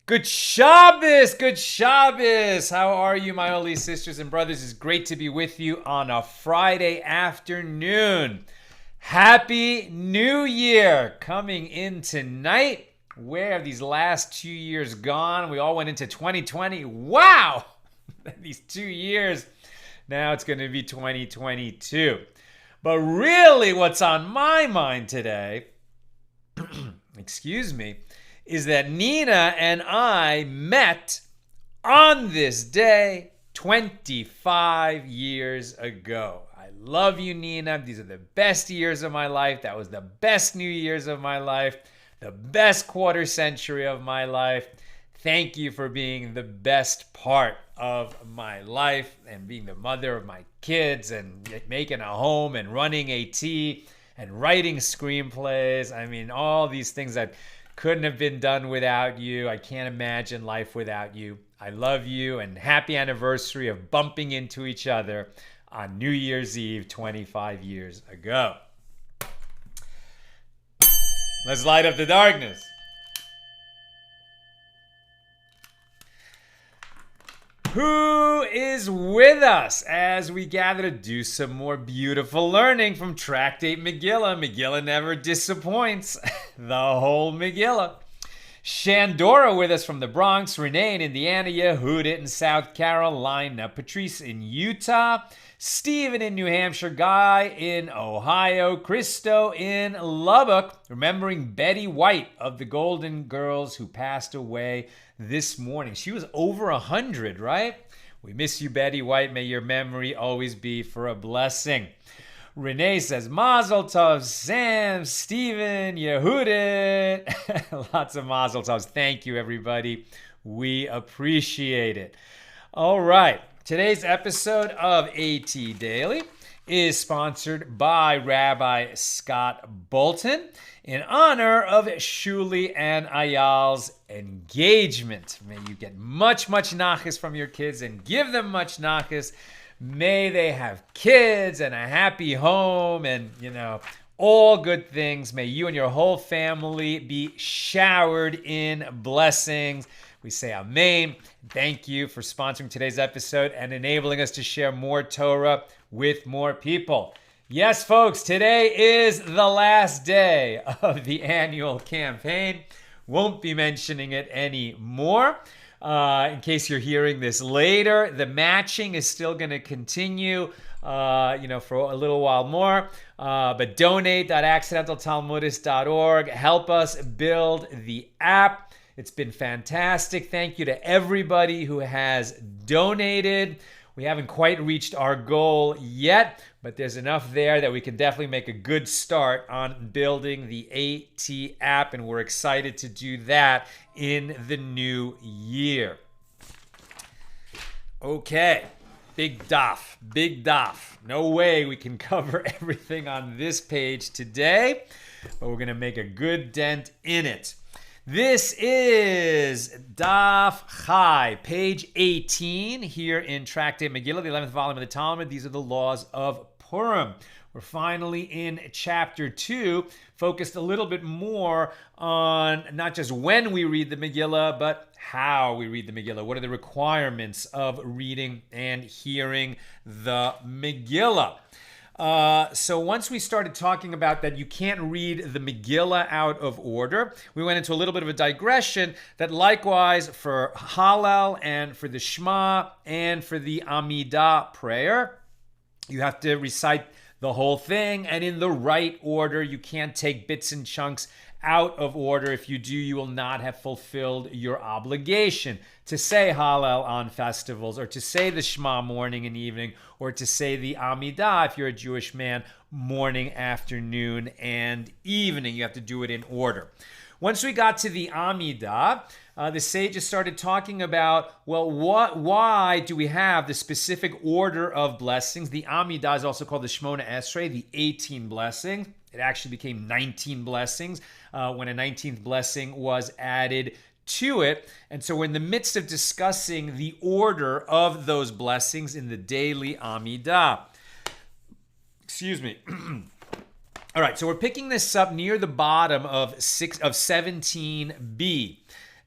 Good Shabbos, good Shabbos. How are you, my holy sisters and brothers? It's great to be with you on a Friday afternoon. Happy New Year coming in tonight. Where have these last 2 years gone? We all went into 2020. Wow! These 2 years. Now it's going to be 2022. But really what's on my mind today, excuse me, is that Nina and I met on this day 25 years ago. I love you, Nina. These are the best years of my life. That was the best New Year's of my life, the best quarter century of my life. Thank you for being the best part of my life and being the mother of my kids and making a home and running AT and writing screenplays. I mean, all these things that couldn't have been done without you. I can't imagine life without you. I love you, and happy anniversary of bumping into each other on New Year's Eve 25 years ago. Let's light up the darkness. Who is with us as we gather to do some more beautiful learning from Tractate Megillah? Megillah never disappoints. The whole Megillah. Shandora with us from the Bronx, Renee in Indiana, Yehudit in South Carolina, Patrice in Utah, Stephen in New Hampshire, Guy in Ohio, Christo in Lubbock, remembering Betty White of the Golden Girls who passed away this morning. She was over 100, right? We miss you, Betty White. May your memory always be for a blessing. Renee says, Mazel Tov, Sam, Stephen, Yehudit. Lots of Mazel Tovs. Thank you, everybody. We appreciate it. All right. Today's episode of AT Daily is sponsored by Rabbi Scott Bolton in honor of Shuli and Ayal's engagement. May you get much nachas from your kids and give them much nachas. May they have kids and a happy home and, all good things. May you and your whole family be showered in blessings. We say amen. Thank you for sponsoring today's episode and enabling us to share more Torah with more people. Yes, folks, today is the last day of the annual campaign. Won't be mentioning it anymore. In case you're hearing this later, the matching is still going to continue, for a little while more. But donate.accidentaltalmudist.org. Help us build the app. It's been fantastic. Thank you to everybody who has donated. We haven't quite reached our goal yet, but there's enough there that we can definitely make a good start on building the AT app, and we're excited to do that in the new year. Okay, big daf. No way we can cover everything on this page today, but we're going to make a good dent in it. This is Daf Chai, page 18 here in Tractate Megillah, the 11th volume of the Talmud. These are the laws of Purim. We're finally in chapter 2, focused a little bit more on not just when we read the Megillah, but how we read the Megillah. What are the requirements of reading and hearing the Megillah? So once we started talking about that you can't read the Megillah out of order, we went into a little bit of a digression that likewise for Hallel and for the Shema and for the Amida prayer, you have to recite the whole thing and in the right order. You can't take bits and chunks out of order. If you do, you will not have fulfilled your obligation to say Hallel on festivals, or to say the Shema morning and evening, or to say the Amida, if you're a Jewish man, morning, afternoon, and evening. You have to do it in order. Once we got to the Amida, the sages started talking about, well, why do we have the specific order of blessings? The Amida is also called the Shmona Esrei, the 18 blessings. It actually became 19 blessings when a 19th blessing was added to it. And so we're in the midst of discussing the order of those blessings in the daily Amida. Excuse me. All right, so we're picking this up near the bottom of 17b.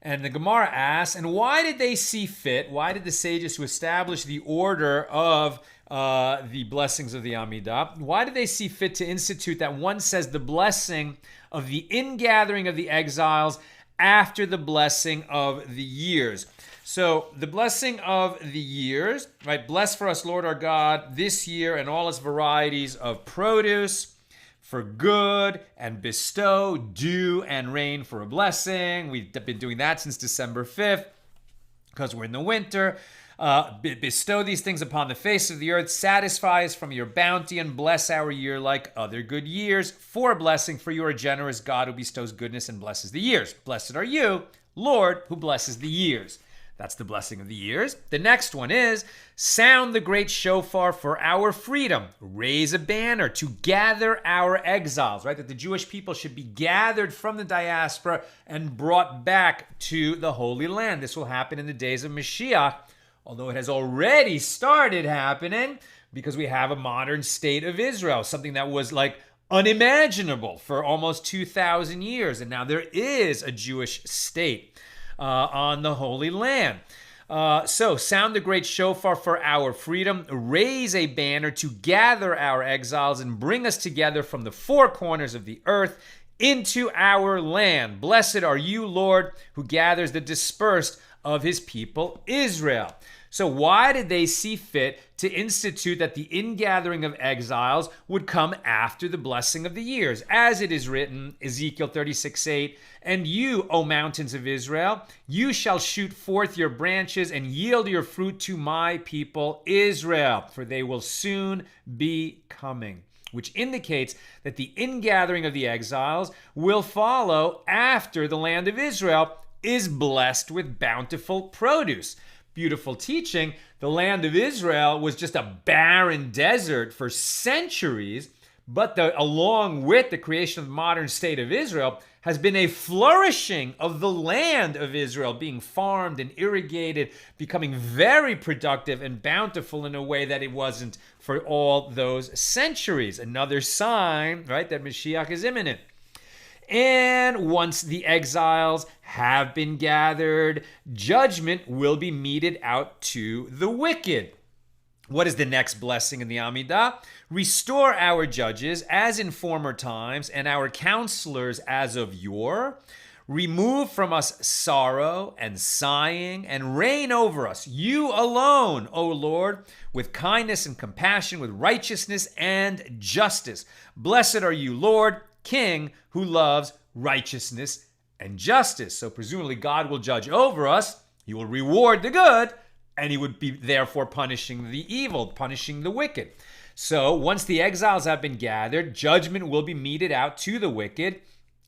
And the Gemara asks, and why did they see fit, why did the sages who established the order of the blessings of the Amida, why did they see fit to institute that one says the blessing of the ingathering of the exiles after the blessing of the years? So the blessing of the years, right? Bless for us, Lord our God, this year and all its varieties of produce, for good, and bestow dew and rain for a blessing. We've been doing that since December 5th because we're in the winter. Bestow these things upon the face of the earth. Satisfy us from your bounty and bless our year like other good years for a blessing. For you are a generous God who bestows goodness and blesses the years. Blessed are you, Lord, who blesses the years. That's the blessing of the years. The next one is sound the great shofar for our freedom. Raise a banner to gather our exiles, right? That the Jewish people should be gathered from the diaspora and brought back to the Holy Land. This will happen in the days of Moshiach, although it has already started happening because we have a modern state of Israel, something that was like unimaginable for almost 2,000 years. And now there is a Jewish state on the Holy Land. So sound the great shofar for our freedom, raise a banner to gather our exiles and bring us together from the four corners of the earth into our land. Blessed are you, Lord, who gathers the dispersed of his people Israel. So why did they see fit to institute that the ingathering of exiles would come after the blessing of the years? As it is written, Ezekiel 36:8, and you, O mountains of Israel, you shall shoot forth your branches and yield your fruit to my people Israel, for they will soon be coming. Which indicates that the ingathering of the exiles will follow after the land of Israel is blessed with bountiful produce. Beautiful teaching. The land of Israel was just a barren desert for centuries, but along with the creation of the modern state of Israel has been a flourishing of the land of Israel, being farmed and irrigated, becoming very productive and bountiful in a way that it wasn't for all those centuries. Another sign, right, that Moshiach is imminent. And once the exiles have been gathered, judgment will be meted out to the wicked. What is the next blessing in the Amida? Restore our judges as in former times, and our counselors as of yore. Remove from us sorrow and sighing, and reign over us, you alone, O Lord, with kindness and compassion, with righteousness and justice. Blessed are you, Lord, King, who loves righteousness and justice. So presumably God will judge over us. He will reward the good, and he would be therefore punishing the evil, punishing the wicked. So once the exiles have been gathered, judgment will be meted out to the wicked,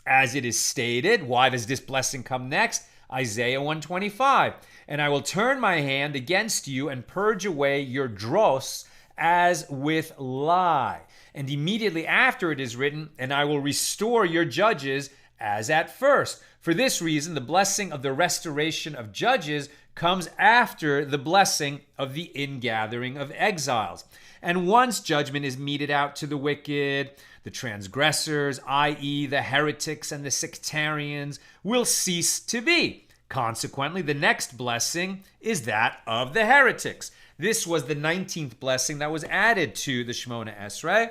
as it is stated. Why does this blessing come next? Isaiah 125. And I will turn my hand against you and purge away your dross as with lie. And immediately after it is written, and I will restore your judges as at first. For this reason, the blessing of the restoration of judges comes after the blessing of the ingathering of exiles. And once judgment is meted out to the wicked, the transgressors, i.e. the heretics and the sectarians, will cease to be. Consequently, the next blessing is that of the heretics. This was the 19th blessing that was added to the Shemona Esrei.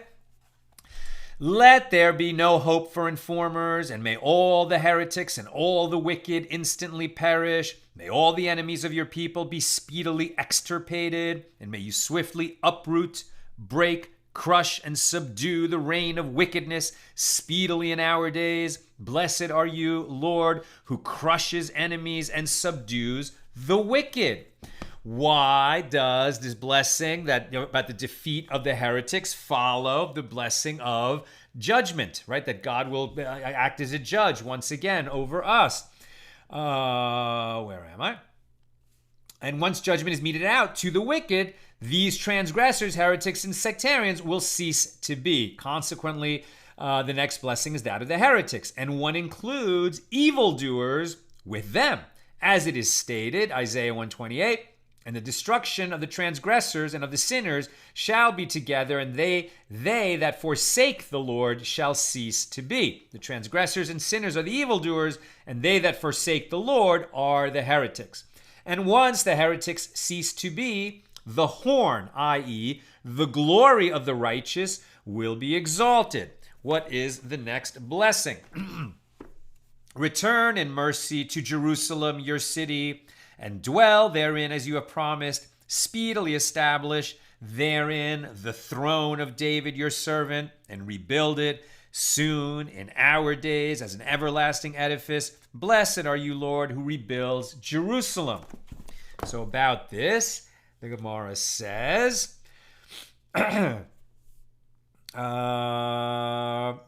Let there be no hope for informers, and may all the heretics and all the wicked instantly perish. May all the enemies of your people be speedily extirpated, and may you swiftly uproot, break, crush, and subdue the reign of wickedness speedily in our days. Blessed are you, Lord, who crushes enemies and subdues the wicked. Why does this blessing about the defeat of the heretics follow the blessing of judgment, right? That God will act as a judge once again over us. Where am I? And once judgment is meted out to the wicked, these transgressors, heretics, and sectarians will cease to be. Consequently, the next blessing is that of the heretics, and one includes evildoers with them. As it is stated, Isaiah 128, and the destruction of the transgressors and of the sinners shall be together, and they that forsake the Lord shall cease to be. The transgressors and sinners are the evildoers, and they that forsake the Lord are the heretics. And once the heretics cease to be, the horn, i.e., the glory of the righteous, will be exalted. What is the next blessing? Return in mercy to Jerusalem, your city, and dwell therein as you have promised. Speedily establish therein the throne of David, your servant, and rebuild it soon in our days as an everlasting edifice. Blessed are you, Lord, who rebuilds Jerusalem. So about this, the Gemara says, all right.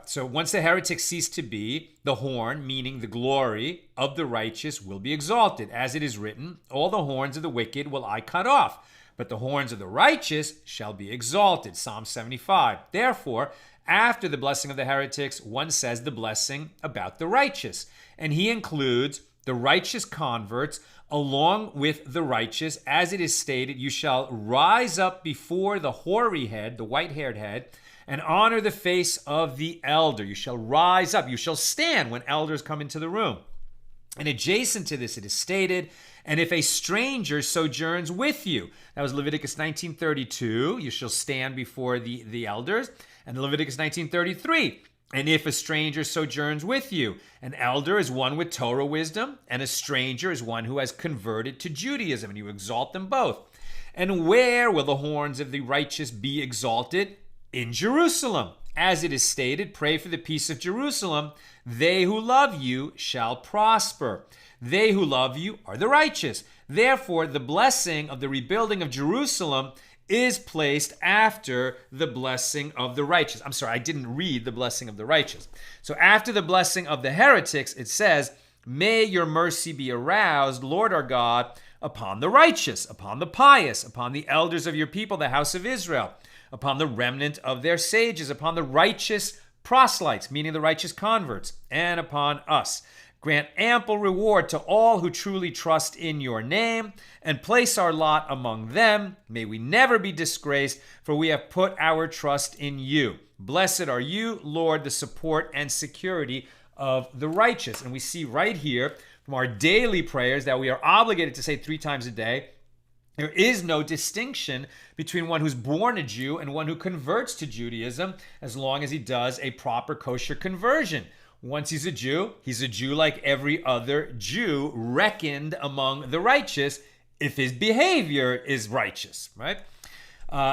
So once the heretics cease to be, the horn, meaning the glory of the righteous, will be exalted. As it is written, all the horns of the wicked will I cut off, but the horns of the righteous shall be exalted. Psalm 75. Therefore, after the blessing of the heretics, one says the blessing about the righteous. And he includes the righteous converts along with the righteous. As it is stated, you shall rise up before the hoary head, the white-haired head, and honor the face of the elder. You shall rise up. You shall stand when elders come into the room. And adjacent to this, it is stated, and if a stranger sojourns with you. That was Leviticus 19:32. You shall stand before the elders. And Leviticus 19:33. And if a stranger sojourns with you, an elder is one with Torah wisdom, and a stranger is one who has converted to Judaism, and you exalt them both. And where will the horns of the righteous be exalted? In Jerusalem. As it is stated, pray for the peace of Jerusalem. They who love you shall prosper. They who love you are the righteous. Therefore, the blessing of the rebuilding of Jerusalem is placed after the blessing of the righteous. I'm sorry, I didn't read the blessing of the righteous. So after the blessing of the heretics, it says, may your mercy be aroused, Lord our God, upon the righteous, upon the pious, upon the elders of your people, the house of Israel, upon the remnant of their sages, upon the righteous proselytes, meaning the righteous converts, and upon us. Grant ample reward to all who truly trust in your name, and place our lot among them. May we never be disgraced, for we have put our trust in you. Blessed are you, Lord, the support and security of the righteous. And we see right here from our daily prayers that we are obligated to say 3 times a day. There is no distinction between one who's born a Jew and one who converts to Judaism, as long as he does a proper kosher conversion. Once he's a Jew like every other Jew, reckoned among the righteous if his behavior is righteous, right?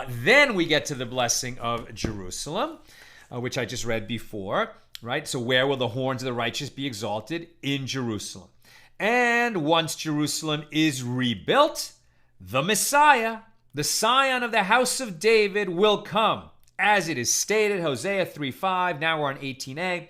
Then we get to the blessing of Jerusalem, which I just read before, right? So where will the horns of the righteous be exalted? In Jerusalem. And once Jerusalem is rebuilt, the Messiah, the Scion of the house of David, will come. As it is stated, Hosea 3:5, now we're on 18a.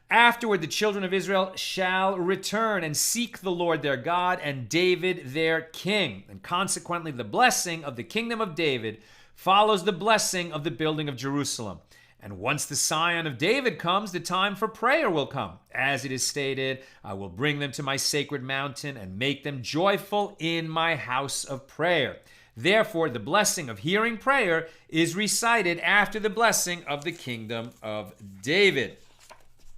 Afterward, the children of Israel shall return and seek the Lord their God and David their king. And consequently, the blessing of the kingdom of David follows the blessing of the building of Jerusalem. And once the Scion of David comes, the time for prayer will come. As it is stated, I will bring them to my sacred mountain and make them joyful in my house of prayer. Therefore, the blessing of hearing prayer is recited after the blessing of the kingdom of David.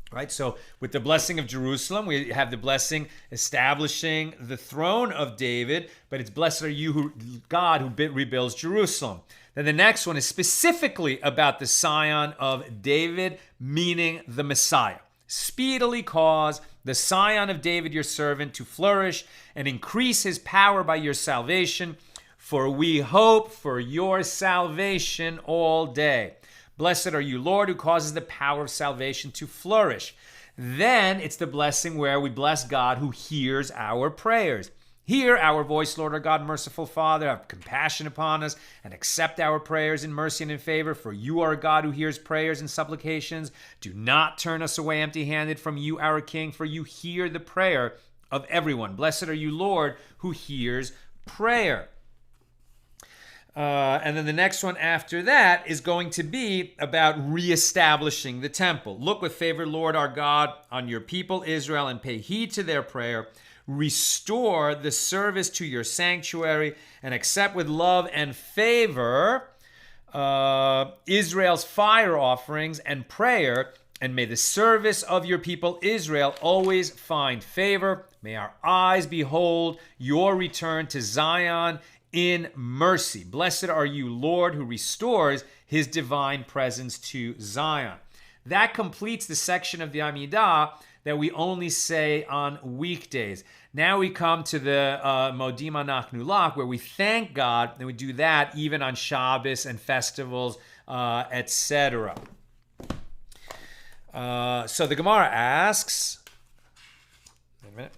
Right, so with the blessing of Jerusalem, we have the blessing establishing the throne of David, but it's blessed are you, God, who rebuilds Jerusalem. Then the next one is specifically about the scion of David, meaning the Messiah. Speedily cause the scion of David, your servant, to flourish and increase his power by your salvation, for we hope for your salvation all day. Blessed are you, Lord, who causes the power of salvation to flourish. Then it's the blessing where we bless God who hears our prayers. Hear our voice, Lord our God, merciful Father. Have compassion upon us and accept our prayers in mercy and in favor. For you are a God who hears prayers and supplications. Do not turn us away empty-handed from you, our King, for you hear the prayer of everyone. Blessed are you, Lord, who hears prayer. And then the next one after that is going to be about reestablishing the temple. Look with favor, Lord our God, on your people Israel and pay heed to their prayer. Restore the service to your sanctuary and accept with love and favor Israel's fire offerings and prayer. And may the service of your people Israel always find favor. May our eyes behold your return to Zion in mercy. Blessed are you, Lord, who restores his divine presence to Zion. That completes the section of the Amida that we only say on weekdays. Now we come to the Modim Anachnu Lach, where we thank God, and we do that even on Shabbos and festivals, etc. So the Gemara asks, wait a minute.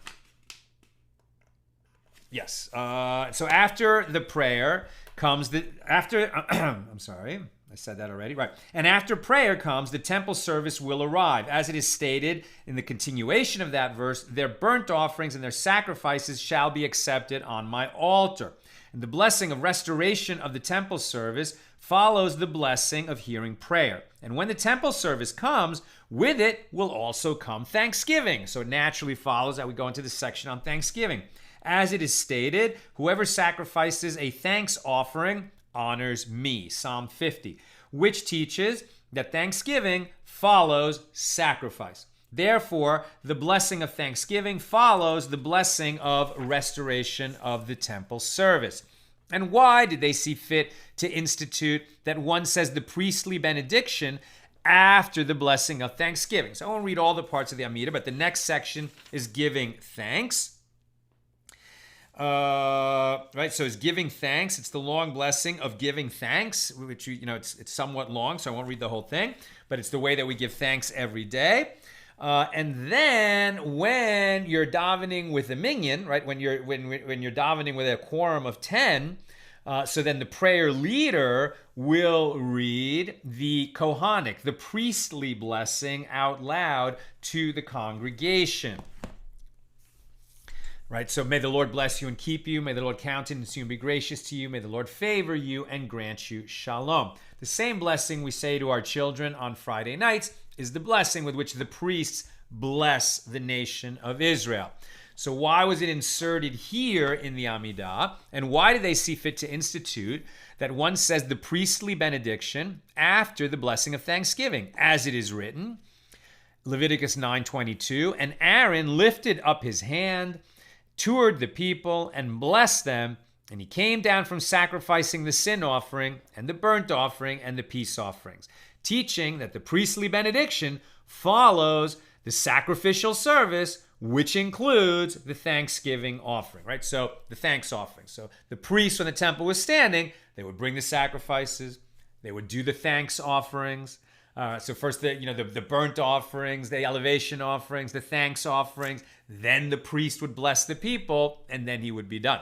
Yes. So after the prayer comes I'm sorry, I said that already. Right. And after prayer comes, the temple service will arrive. As it is stated in the continuation of that verse, their burnt offerings and their sacrifices shall be accepted on my altar. And the blessing of restoration of the temple service follows the blessing of hearing prayer. And when the temple service comes, with it will also come thanksgiving. So it naturally follows that we go into the section on thanksgiving. As it is stated, whoever sacrifices a thanks offering honors me, Psalm 50, which teaches that thanksgiving follows sacrifice. Therefore, the blessing of thanksgiving follows the blessing of restoration of the temple service. And why did they see fit to institute that one says the priestly benediction after the blessing of thanksgiving? So I won't read all the parts of the Amida, but the next section is giving thanks. Right, so it's giving thanks. It's the long blessing of giving thanks, which it's somewhat long, so I won't read the whole thing, but it's the way that we give thanks every day. And then when you're davening with a minyan, right, when you're davening with a quorum of 10, so then the prayer leader will read the Kohanic, the priestly blessing out loud to the congregation. Right, so may the Lord bless you and keep you. May the Lord countenance you and be gracious to you. May the Lord favor you and grant you shalom. The same blessing we say to our children on Friday nights is the blessing with which the priests bless the nation of Israel. So why was it inserted here in the Amida? And why did they see fit to institute that one says the priestly benediction after the blessing of thanksgiving? As it is written, Leviticus 9:22, and Aaron lifted up his hand toward the people and blessed them, and he came down from sacrificing the sin offering and the burnt offering and the peace offerings, teaching that the priestly benediction follows the sacrificial service, which includes the thanksgiving offering, right? So the thanks offering. So the priests, when the temple was standing, they would bring the sacrifices, they would do the thanks offerings. So first the burnt offerings, the elevation offerings, the thanks offerings, then the priest would bless the people, and then he would be done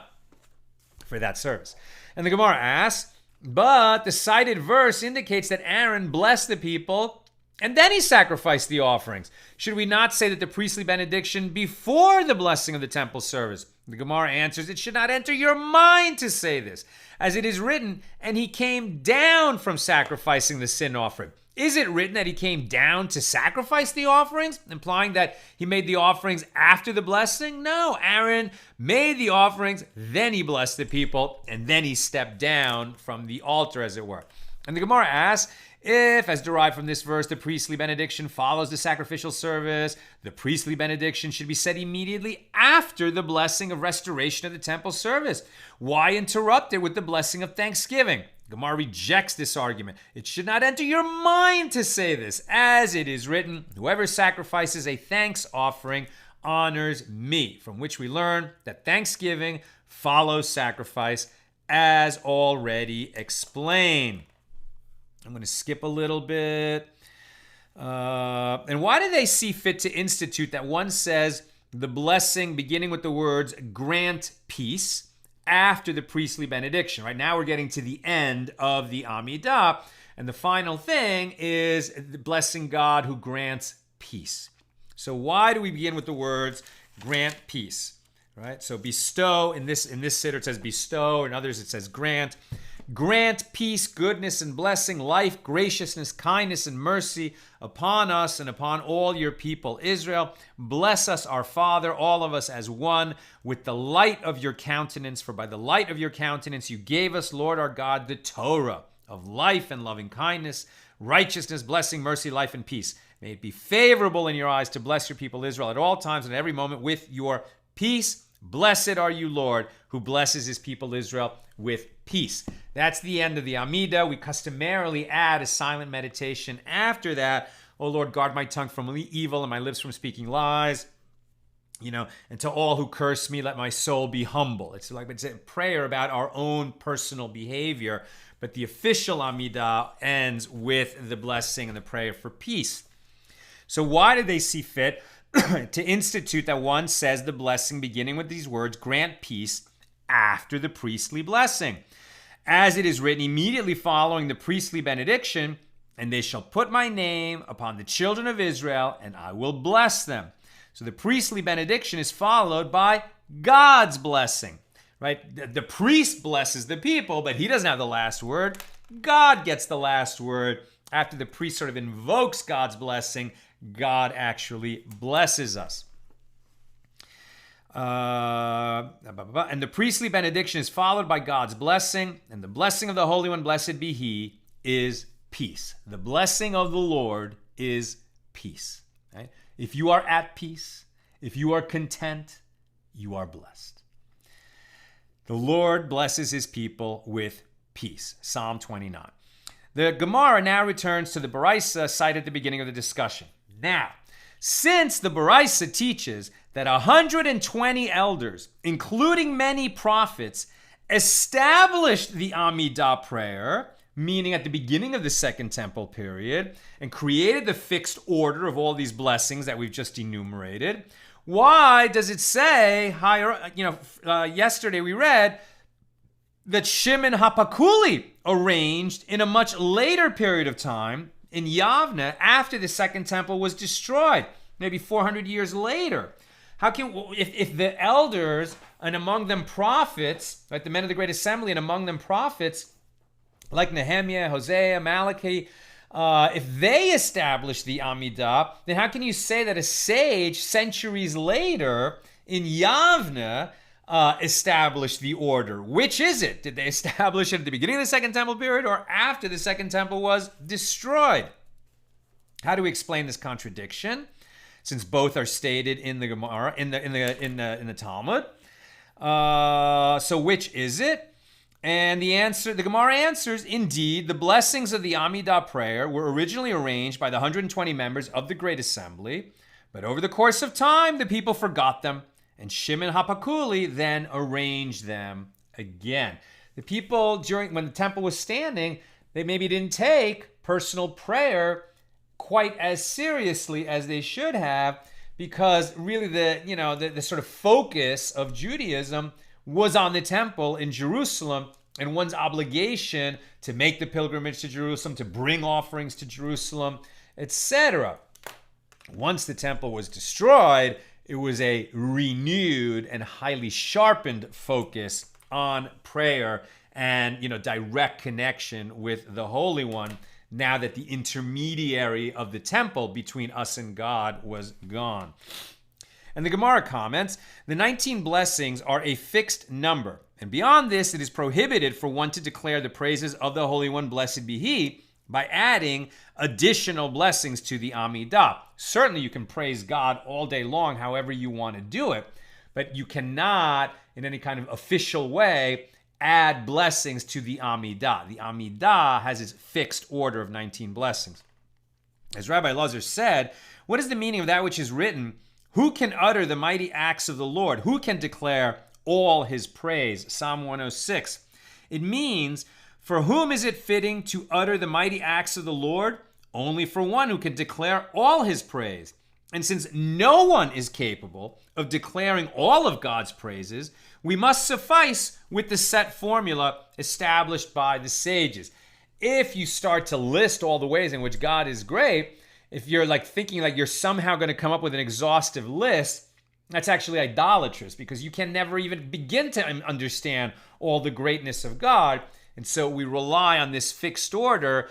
for that service. And the Gemara asks, but the cited verse indicates that Aaron blessed the people and then he sacrificed the offerings. Should we not say that the priestly benediction before the blessing of the temple service? The Gemara answers, it should not enter your mind to say this, as it is written, and he came down from sacrificing the sin offering. Is it written that he came down to sacrifice the offerings, implying that he made the offerings after the blessing? No, Aaron made the offerings, then he blessed the people, and then he stepped down from the altar, as it were. And the Gemara asks, If, as derived from this verse, the priestly benediction follows the sacrificial service, the priestly benediction should be said immediately after the blessing of restoration of the temple service. Why interrupt it with the blessing of thanksgiving? Gemara rejects this argument. It should not enter your mind to say this. As it is written, whoever sacrifices a thanks offering honors me, from which we learn that thanksgiving follows sacrifice, as already explained. I'm going to skip a little bit. And why do they see fit to institute that one says the blessing beginning with the words grant peace after the priestly benediction? Right now we're getting to the end of the Amida, and the final thing is the blessing God who grants peace. So why do we begin with the words grant peace? Right? So bestow, in this siddur it says bestow, in others it says grant. Grant peace, goodness, and blessing, life, graciousness, kindness, and mercy upon us and upon all your people, Israel. Bless us, our Father, all of us as one, with the light of your countenance. For by the light of your countenance you gave us, Lord our God, the Torah of life and loving kindness, righteousness, blessing, mercy, life, and peace. May it be favorable in your eyes to bless your people, Israel, at all times and every moment with your peace. Blessed are you, Lord, who blesses his people Israel with peace. That's the end of the Amida. We customarily add a silent meditation after that. Oh Lord, guard my tongue from evil and my lips from speaking lies. And to all who curse me, let my soul be humble. It's a prayer about our own personal behavior, but the official Amida ends with the blessing and the prayer for peace. So why did they see fit to institute that one says the blessing beginning with these words, grant peace, after the priestly blessing? As it is written immediately following the priestly benediction, and they shall put my name upon the children of Israel, and I will bless them. So the priestly benediction is followed by God's blessing, right? The priest blesses the people, but he doesn't have the last word. God gets the last word. After the priest sort of invokes God's blessing, God actually blesses us. And the priestly benediction is followed by God's blessing, and the blessing of the Holy One, blessed be He, is peace. The blessing of the Lord is peace. Right? If you are at peace, if you are content, you are blessed. The Lord blesses His people with peace. Psalm 29. The Gemara now returns to the Baraisa cited at the beginning of the discussion. Now, since the Baraisa teaches that 120 elders, including many prophets, established the Amidah prayer, meaning at the beginning of the Second Temple period, and created the fixed order of all these blessings that we've just enumerated, why does it say, yesterday we read that Shimon HaPakuli arranged in a much later period of time in Yavne after the Second Temple was destroyed, maybe 400 years later? How can, if the elders and among them prophets, right, the men of the Great Assembly and among them prophets like Nehemiah, Hosea, Malachi, if they established the Amidah, then how can you say that a sage centuries later in Yavne established the order? Which is it? Did they establish it at the beginning of the Second Temple period or after the Second Temple was destroyed? How do we explain this contradiction, since both are stated in the Gemara, in the Talmud? So which is it? And the Gemara answers, indeed, the blessings of the Amidah prayer were originally arranged by the 120 members of the Great Assembly, but over the course of time, the people forgot them, and Shimon HaPakuli then arranged them again. The people, when the temple was standing, they maybe didn't take personal prayer quite as seriously as they should have, because really the sort of focus of Judaism was on the temple in Jerusalem and one's obligation to make the pilgrimage to Jerusalem, to bring offerings to Jerusalem, etc. Once the temple was destroyed, it was a renewed and highly sharpened focus on prayer and direct connection with the Holy One, now that the intermediary of the temple between us and God was gone. And the Gemara comments, the 19 blessings are a fixed number, and beyond this, it is prohibited for one to declare the praises of the Holy One, blessed be He, by adding additional blessings to the Amida. Certainly you can praise God all day long however you want to do it, but you cannot, in any kind of official way, add blessings to the Amida. The Amida has its fixed order of 19 blessings. As Rabbi Lazar said, what is the meaning of that which is written? Who can utter the mighty acts of the Lord? Who can declare all his praise? Psalm 106. It means, for whom is it fitting to utter the mighty acts of the Lord? Only for one who can declare all his praise. And since no one is capable of declaring all of God's praises, we must suffice with the set formula established by the sages. If you start to list all the ways in which God is great, if you're thinking you're somehow going to come up with an exhaustive list, that's actually idolatrous, because you can never even begin to understand all the greatness of God. And so we rely on this fixed order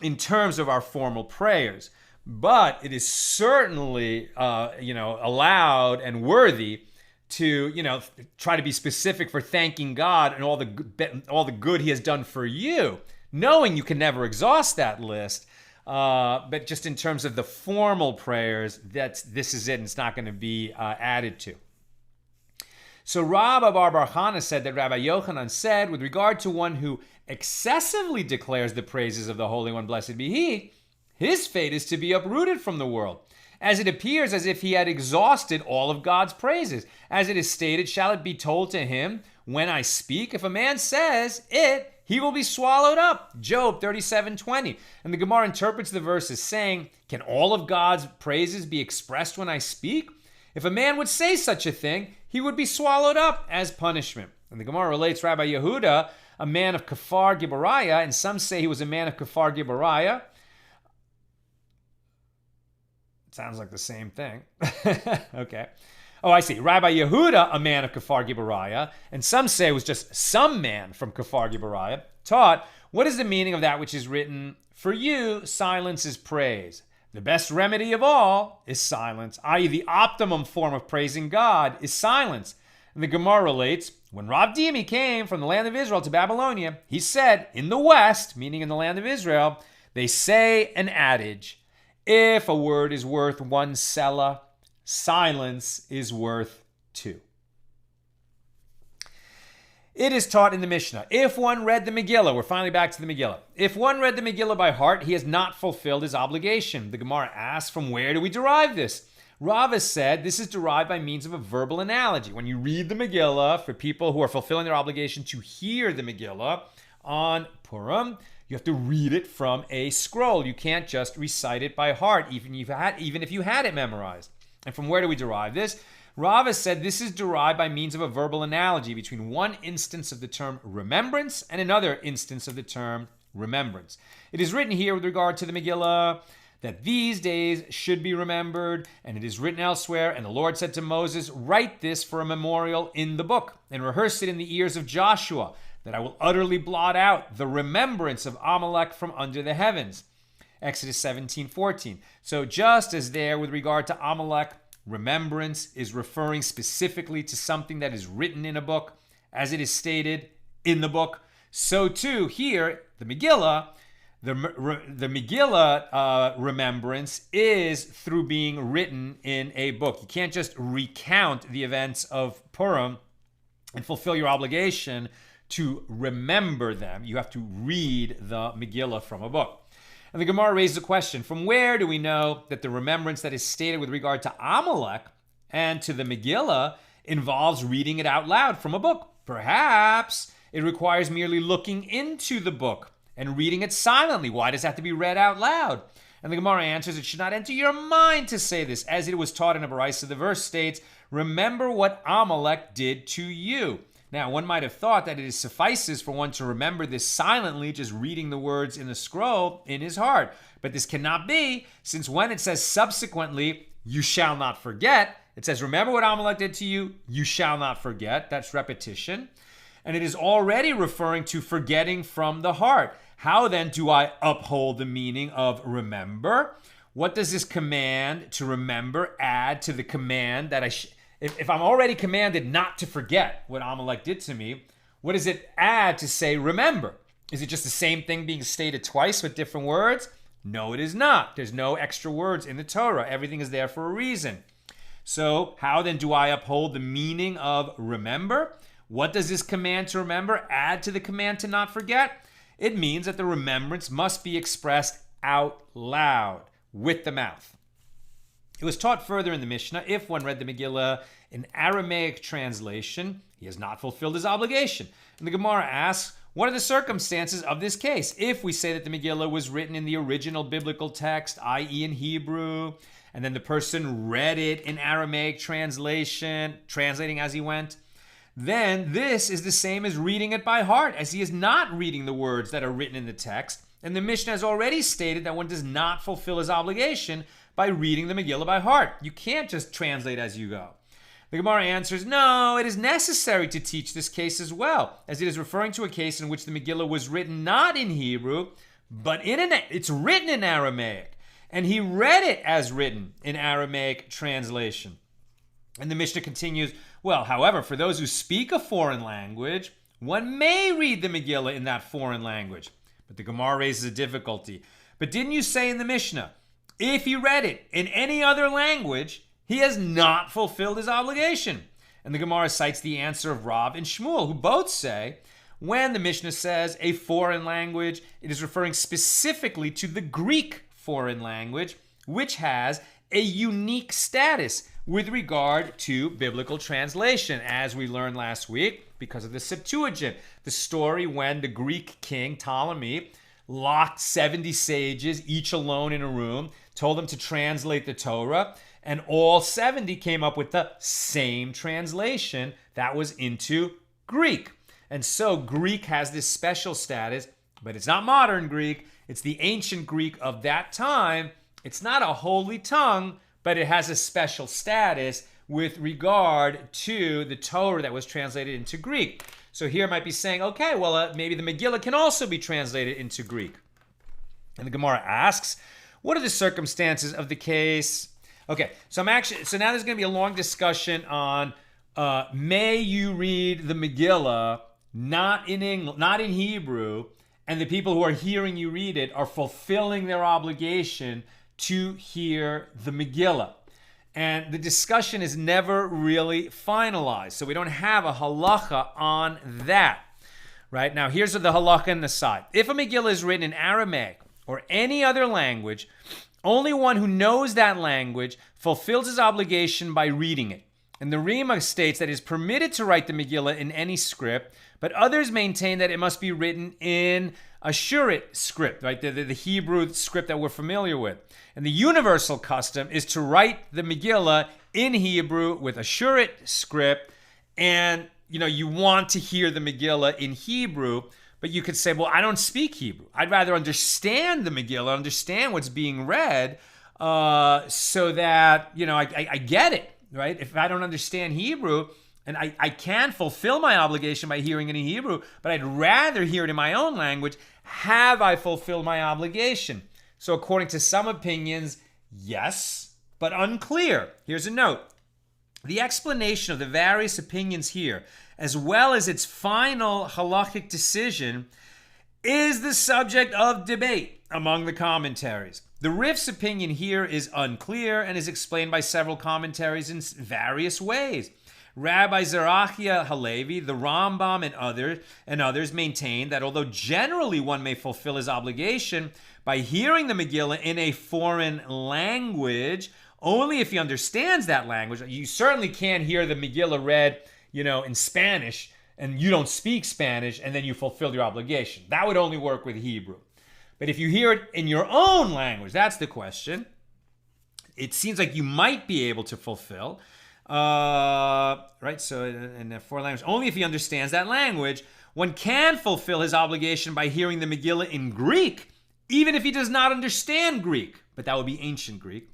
in terms of our formal prayers. But it is certainly, allowed and worthy to, try to be specific for thanking God and all the good He has done for you, knowing you can never exhaust that list. But just in terms of the formal prayers, this is it, and it's not going to be added to. So Rabbi Bar Chana said that Rabbi Yochanan said, with regard to one who excessively declares the praises of the Holy One, blessed be He, his fate is to be uprooted from the world, as it appears as if he had exhausted all of God's praises. As it is stated, shall it be told to him, when I speak, if a man says it, he will be swallowed up. Job 37:20. And the Gemara interprets the verse as saying, can all of God's praises be expressed when I speak? If a man would say such a thing, he would be swallowed up as punishment. And the Gemara relates Rabbi Yehuda, a man of Kfar Gibariah, and some say he was a man of Kfar Gibariah. Sounds like the same thing. Okay. Oh, I see. Rabbi Yehuda, a man of Kfar Gibariah, and some say it was just some man from Kfar Gibariah, taught, what is the meaning of that which is written? For you, silence is praise. The best remedy of all is silence, i.e. the optimum form of praising God is silence. And the Gemara relates, when Rav Dimi came from the land of Israel to Babylonia, he said, in the West, meaning in the land of Israel, they say an adage, if a word is worth one selah, silence is worth two. It is taught in the Mishna, if one read the Megillah, we're finally back to the Megillah. If one read the Megillah by heart, he has not fulfilled his obligation. The Gemara asks, from where do we derive this? Rava said this is derived by means of a verbal analogy. When you read the Megillah, for people who are fulfilling their obligation to hear the Megillah on Purim, you have to read it from a scroll. You can't just recite it by heart, even if you had it memorized. And from where do we derive this? Rava said this is derived by means of a verbal analogy between one instance of the term remembrance and another instance of the term remembrance. It is written here with regard to the Megillah that these days should be remembered, and it is written elsewhere, and the Lord said to Moses, write this for a memorial in the book, and rehearse it in the ears of Joshua, that I will utterly blot out the remembrance of Amalek from under the heavens. Exodus 17:14. So just as there with regard to Amalek, remembrance is referring specifically to something that is written in a book, as it is stated in the book, so too here, the Megillah, the Megillah remembrance is through being written in a book. You can't just recount the events of Purim and fulfill your obligation to remember them. You have to read the Megillah from a book. And the Gemara raises a question, from where do we know that the remembrance that is stated with regard to Amalek and to the Megillah involves reading it out loud from a book? Perhaps it requires merely looking into the book and reading it silently. Why does it have to be read out loud? And the Gemara answers, it should not enter your mind to say this, as it was taught in a Baraisa. The verse states, remember what Amalek did to you. Now, one might have thought that it suffices for one to remember this silently, just reading the words in the scroll in his heart. But this cannot be, since when it says subsequently, you shall not forget, it says, remember what Amalek did to you, you shall not forget. That's repetition. And it is already referring to forgetting from the heart. How then do I uphold the meaning of remember? What does this command to remember add to the command that if I'm already commanded not to forget what Amalek did to me, what does it add to say remember? Is it just the same thing being stated twice with different words? No, it is not. There's no extra words in the Torah. Everything is there for a reason. So how then do I uphold the meaning of remember? What does this command to remember add to the command to not forget? It means that the remembrance must be expressed out loud with the mouth. It was taught further in the Mishnah, if one read the Megillah in Aramaic translation, he has not fulfilled his obligation. And the Gemara asks, what are the circumstances of this case? If we say that the Megillah was written in the original biblical text, i.e. in Hebrew, and then the person read it in Aramaic translation, translating as he went, then this is the same as reading it by heart, as he is not reading the words that are written in the text. And the Mishnah has already stated that one does not fulfill his obligation by reading the Megillah by heart. You can't just translate as you go. The Gemara answers, no, it is necessary to teach this case as well, as it is referring to a case in which the Megillah was written not in Hebrew, but it's written in Aramaic, and he read it as written in Aramaic translation. And the Mishnah continues, well, however, for those who speak a foreign language, one may read the Megillah in that foreign language. But the Gemara raises a difficulty. But didn't you say in the Mishnah, if he read it in any other language, he has not fulfilled his obligation? And the Gemara cites the answer of Rav and Shmuel, who both say, when the Mishnah says a foreign language, it is referring specifically to the Greek foreign language, which has a unique status with regard to biblical translation, as we learned last week, because of the Septuagint, the story when the Greek king Ptolemy locked 70 sages, each alone in a room, told them to translate the Torah, and all 70 came up with the same translation that was into Greek. And so Greek has this special status, but it's not modern Greek, it's the ancient Greek of that time. It's not a holy tongue, but it has a special status with regard to the Torah that was translated into Greek. So here I might be saying, okay, well, maybe the Megillah can also be translated into Greek. And the Gemara asks, what are the circumstances of the case? Okay, so now there's going to be a long discussion on may you read the Megillah not in Hebrew, and the people who are hearing you read it are fulfilling their obligation to hear the Megillah. And the discussion is never really finalized, so we don't have a halacha on that. Right? Now, here's the halacha on the side. If a Megillah is written in Aramaic or any other language, only one who knows that language fulfills his obligation by reading it. And the Rima states that it is permitted to write the Megillah in any script, but others maintain that it must be written in a Shurit script, right? The Hebrew script that we're familiar with. And the universal custom is to write the Megillah in Hebrew with a Shurit script, and you want to hear the Megillah in Hebrew, but you could say, well, I don't speak Hebrew. I'd rather understand the Megillah, understand what's being read, so that, I get it, right? If I don't understand Hebrew, and I can fulfill my obligation by hearing it in Hebrew, but I'd rather hear it in my own language, have I fulfilled my obligation? So according to some opinions, yes, but unclear. Here's a note. The explanation of the various opinions here, as well as its final halachic decision, is the subject of debate among the commentaries. The Rif's opinion here is unclear and is explained by several commentaries in various ways. Rabbi Zerachia Halevi, the Rambam, and others maintain that although generally one may fulfill his obligation by hearing the Megillah in a foreign language, only if he understands that language. You certainly can't hear the Megillah read, in Spanish, and you don't speak Spanish, and then you fulfill your obligation. That would only work with Hebrew. But if you hear it in your own language, that's the question. It seems like you might be able to fulfill. Right? So in the foreign language, only if he understands that language, one can fulfill his obligation by hearing the Megillah in Greek, even if he does not understand Greek. But that would be ancient Greek,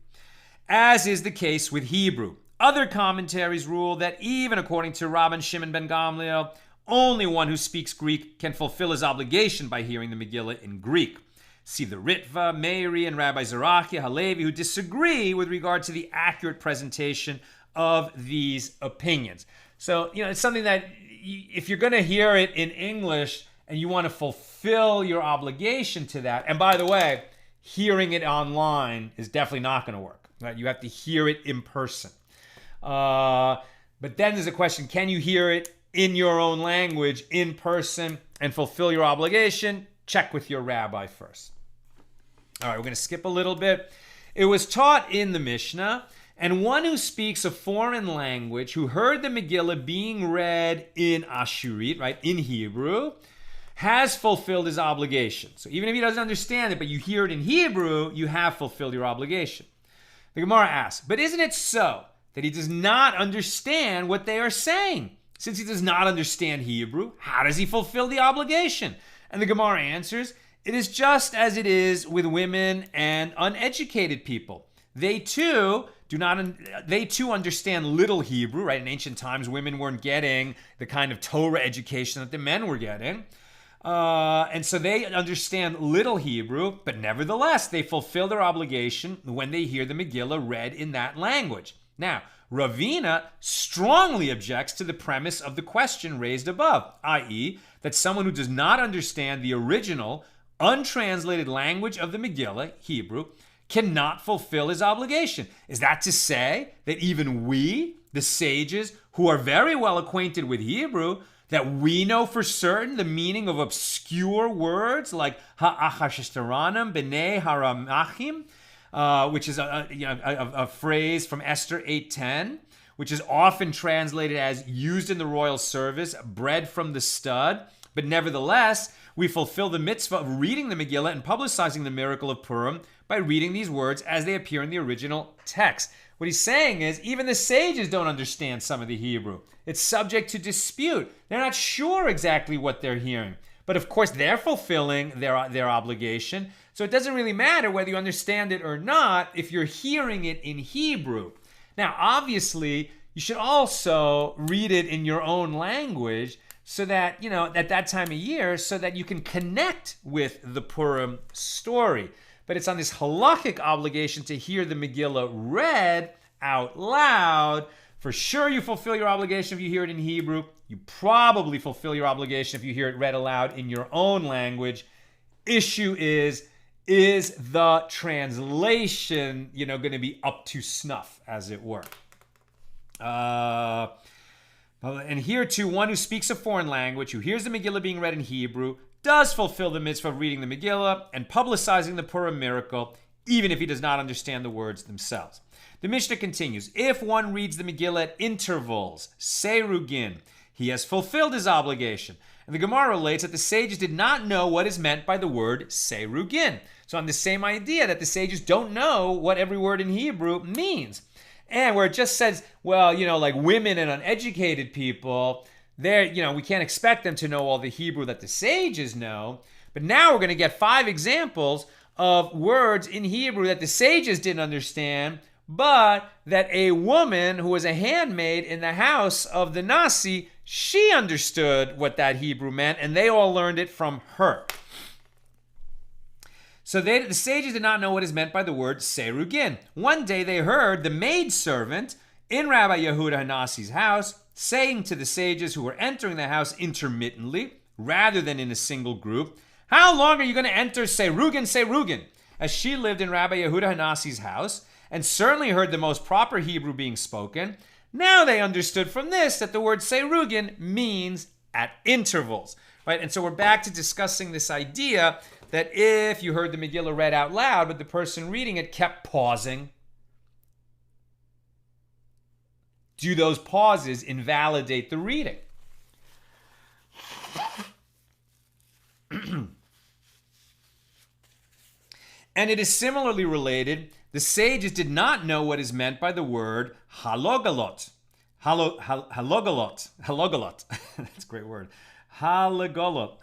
as is the case with Hebrew. Other commentaries rule that even according to Rabban Shimon ben Gamliel, only one who speaks Greek can fulfill his obligation by hearing the Megillah in Greek. See the Ritva, Meiri, and Rabbi Zerachia Halevi, who disagree with regard to the accurate presentation of these opinions. So, it's something that if you're going to hear it in English and you want to fulfill your obligation to that. And by the way, hearing it online is definitely not going to work. Right? You have to hear it in person. But then there's a question, can you hear it in your own language, in person, and fulfill your obligation? Check with your rabbi first. All right, we're going to skip a little bit. It was taught in the Mishna, and one who speaks a foreign language, who heard the Megillah being read in Ashurit, right, in Hebrew, has fulfilled his obligation. So even if he doesn't understand it, but you hear it in Hebrew, you have fulfilled your obligation. The Gemara asks, but isn't it so that he does not understand what they are saying? Since he does not understand Hebrew, how does he fulfill the obligation? And the Gemara answers, it is just as it is with women and uneducated people. They too understand little Hebrew, right? In ancient times, women weren't getting the kind of Torah education that the men were getting. And so they understand little Hebrew, but nevertheless, they fulfill their obligation when they hear the Megillah read in that language. Now, Ravina strongly objects to the premise of the question raised above, i.e., that someone who does not understand the original, untranslated language of the Megillah, Hebrew, cannot fulfill his obligation. Is that to say that even we, the sages, who are very well acquainted with Hebrew, that we know for certain the meaning of obscure words like ha'achashtaranam b'nei haramachim, which is a phrase from Esther 8:10, which is often translated as used in the royal service, bread from the stud. But nevertheless, we fulfill the mitzvah of reading the Megillah and publicizing the miracle of Purim by reading these words as they appear in the original text. What he's saying is, even the sages don't understand some of the Hebrew. It's subject to dispute. They're not sure exactly what they're hearing. But of course, they're fulfilling their obligation. So it doesn't really matter whether you understand it or not if you're hearing it in Hebrew. Now, obviously, you should also read it in your own language so that, at that time of year, so that you can connect with the Purim story. But it's on this halakhic obligation to hear the Megillah read out loud. For sure you fulfill your obligation if you hear it in Hebrew. You probably fulfill your obligation if you hear it read aloud in your own language. Issue is the translation, going to be up to snuff, as it were? And here too, one who speaks a foreign language, who hears the Megillah being read in Hebrew, does fulfill the mitzvah of reading the Megillah and publicizing the Purim miracle, even if he does not understand the words themselves. The Mishnah continues, if one reads the Megillah at intervals, seirugin, he has fulfilled his obligation. And the Gemara relates that the sages did not know what is meant by the word seirugin. So on the same idea that the sages don't know what every word in Hebrew means. And where it just says, well, like women and uneducated people, we can't expect them to know all the Hebrew that the sages know. But now we're going to get 5 examples of words in Hebrew that the sages didn't understand, but that a woman who was a handmaid in the house of the Nasi, she understood what that Hebrew meant, and they all learned it from her. So the sages did not know what is meant by the word seirugin. One day they heard the maidservant in Rabbi Yehuda Hanasi's house saying to the sages who were entering the house intermittently, rather than in a single group, how long are you going to enter seirugin? As she lived in Rabbi Yehuda Hanasi's house, and certainly heard the most proper Hebrew being spoken, now they understood from this that the word seirugin means at intervals. Right? And so we're back to discussing this idea that if you heard the Megillah read out loud, but the person reading it kept pausing, do those pauses invalidate the reading? And it is similarly related. The sages did not know what is meant by the word halogalot. Halogalot. That's a great word. Halagologot,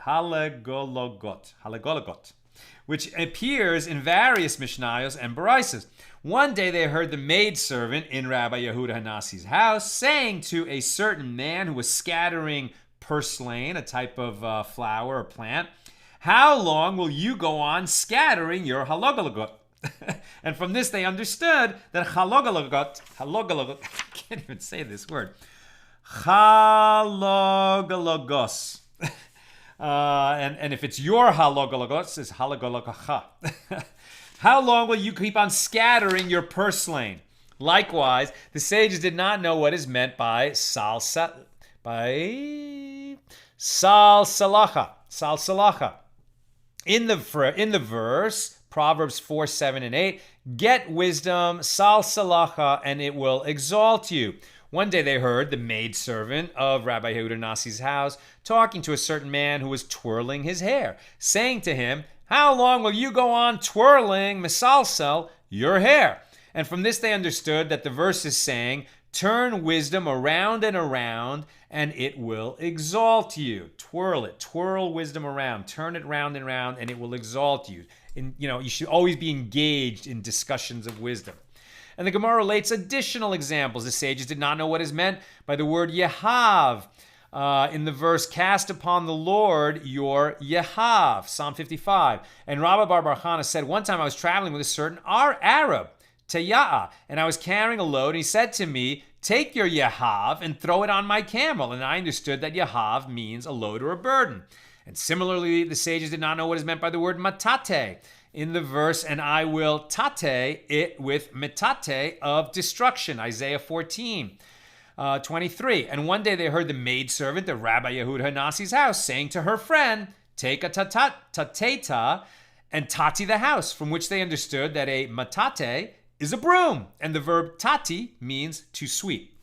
which appears in various Mishnayos and Baraisas. One day they heard the maidservant in Rabbi Yehuda Hanasi's house saying to a certain man who was scattering purslane, a type of flower or plant, how long will you go on scattering your halagologot? And from this they understood that halagologot, I can't even say this word, halagologos, And if it's your halogologot, it says halogologacha. How long will you keep on scattering your purslane? Likewise, the sages did not know what is meant by salsalacha. In the verse, Proverbs 4, 7, and 8, get wisdom, salsalacha, and it will exalt you. One day they heard the maidservant of Rabbi Yehuda Nasi's house talking to a certain man who was twirling his hair, saying to him, how long will you go on twirling, misalsel, your hair? And from this they understood that the verse is saying, turn wisdom around and around, and it will exalt you. Twirl it. Twirl wisdom around. Turn it round and round, and it will exalt you. And, you should always be engaged in discussions of wisdom. And the Gemara relates additional examples. The sages did not know what is meant by the word yehav. In the verse, cast upon the Lord your yehav, Psalm 55. And Rabbi Bar Chana said, one time I was traveling with a certain Arab, Taya'a, and I was carrying a load, and he said to me, take your yehav and throw it on my camel. And I understood that yehav means a load or a burden. And similarly, the sages did not know what is meant by the word matate. In the verse, and I will tate it with metate of destruction, Isaiah 14. 23. And one day they heard the maidservant of Rabbi Yehuda Nasi's house saying to her friend, take a tateta and tati the house, from which they understood that a matate is a broom, and the verb tati means to sweep.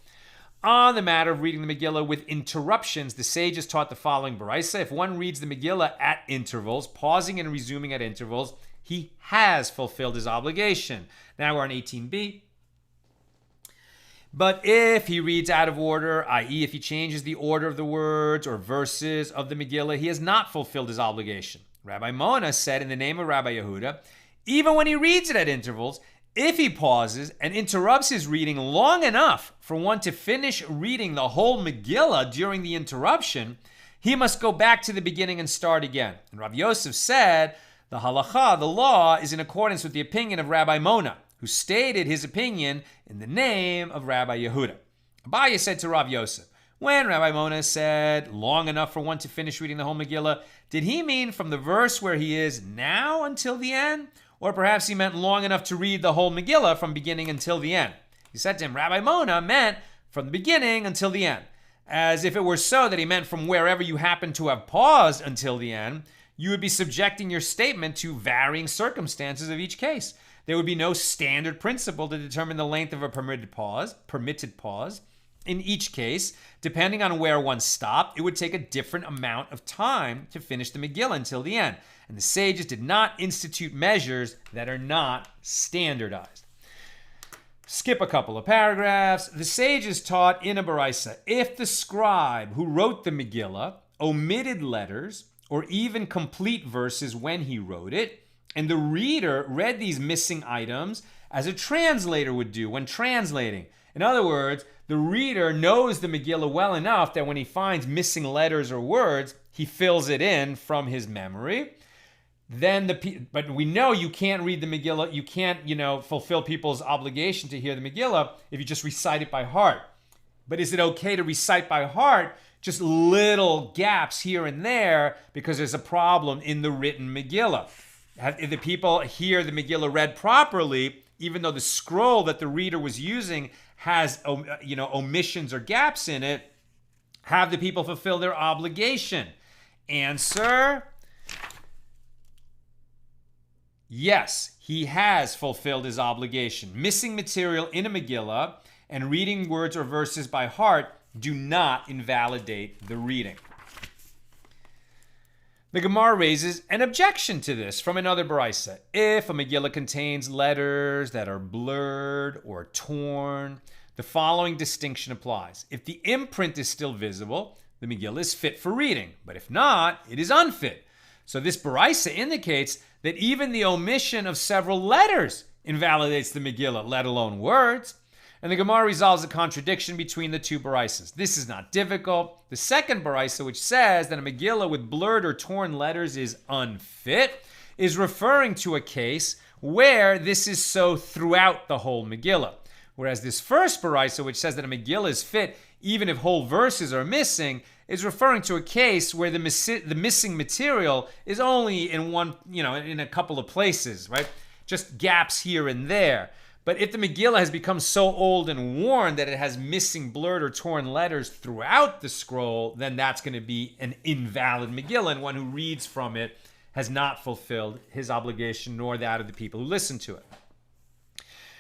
On the matter of reading the Megillah with interruptions, the sages taught the following baraisa. If one reads the Megillah at intervals, pausing and resuming at intervals, he has fulfilled his obligation. Now we're on 18b. But if he reads out of order, i.e. if he changes the order of the words or verses of the Megillah, he has not fulfilled his obligation. Rabbi Mona said in the name of Rabbi Yehuda, even when he reads it at intervals, if he pauses and interrupts his reading long enough for one to finish reading the whole Megillah during the interruption, he must go back to the beginning and start again. And Rav Yosef said, the halacha, the law, is in accordance with the opinion of Rabbi Mona, who stated his opinion in the name of Rabbi Yehuda. Abaye said to Rav Yosef, when Rabbi Mona said long enough for one to finish reading the whole Megillah, did he mean from the verse where he is now until the end? Or perhaps he meant long enough to read the whole Megillah from beginning until the end? He said to him, Rabbi Mona meant from the beginning until the end. As if it were so that he meant from wherever you happen to have paused until the end, you would be subjecting your statement to varying circumstances of each case. There would be no standard principle to determine the length of a permitted pause. In each case, depending on where one stopped, it would take a different amount of time to finish the Megillah until the end. And the sages did not institute measures that are not standardized. Skip a couple of paragraphs. The sages taught in a baraisa, if the scribe who wrote the Megillah omitted letters or even complete verses when he wrote it, and the reader read these missing items as a translator would do when translating. In other words, the reader knows the Megillah well enough that when he finds missing letters or words, he fills it in from his memory. But we know you can't read the Megillah, you can't, fulfill people's obligation to hear the Megillah if you just recite it by heart. But is it okay to recite by heart just little gaps here and there because there's a problem in the written Megillah? If the people hear the Megillah read properly, even though the scroll that the reader was using has omissions or gaps in it, have the people fulfill their obligation? Answer: yes, he has fulfilled his obligation. Missing material in a Megillah and reading words or verses by heart do not invalidate the reading. The Gemara raises an objection to this from another baraisa. If a Megillah contains letters that are blurred or torn, the following distinction applies. If the imprint is still visible, the Megillah is fit for reading, but if not, it is unfit. So this baraisa indicates that even the omission of several letters invalidates the Megillah, let alone words. And the Gemara resolves a contradiction between the two baraisas. This is not difficult. The second baraisa, which says that a Megillah with blurred or torn letters is unfit, is referring to a case where this is so throughout the whole Megillah. Whereas this first baraisa, which says that a Megillah is fit even if whole verses are missing, is referring to a case where the missing material is only in one, in a couple of places, right? Just gaps here and there. But if the Megillah has become so old and worn that it has missing, blurred, or torn letters throughout the scroll, then that's going to be an invalid Megillah, and one who reads from it has not fulfilled his obligation, nor that of the people who listen to it.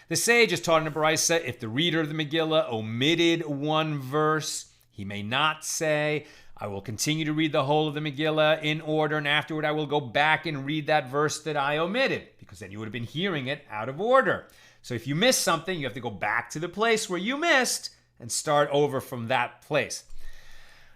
The sage is taught in a baraisa, if the reader of the Megillah omitted one verse, he may not say, I will continue to read the whole of the Megillah in order, and afterward I will go back and read that verse that I omitted, because then you would have been hearing it out of order. So if you miss something, you have to go back to the place where you missed and start over from that place.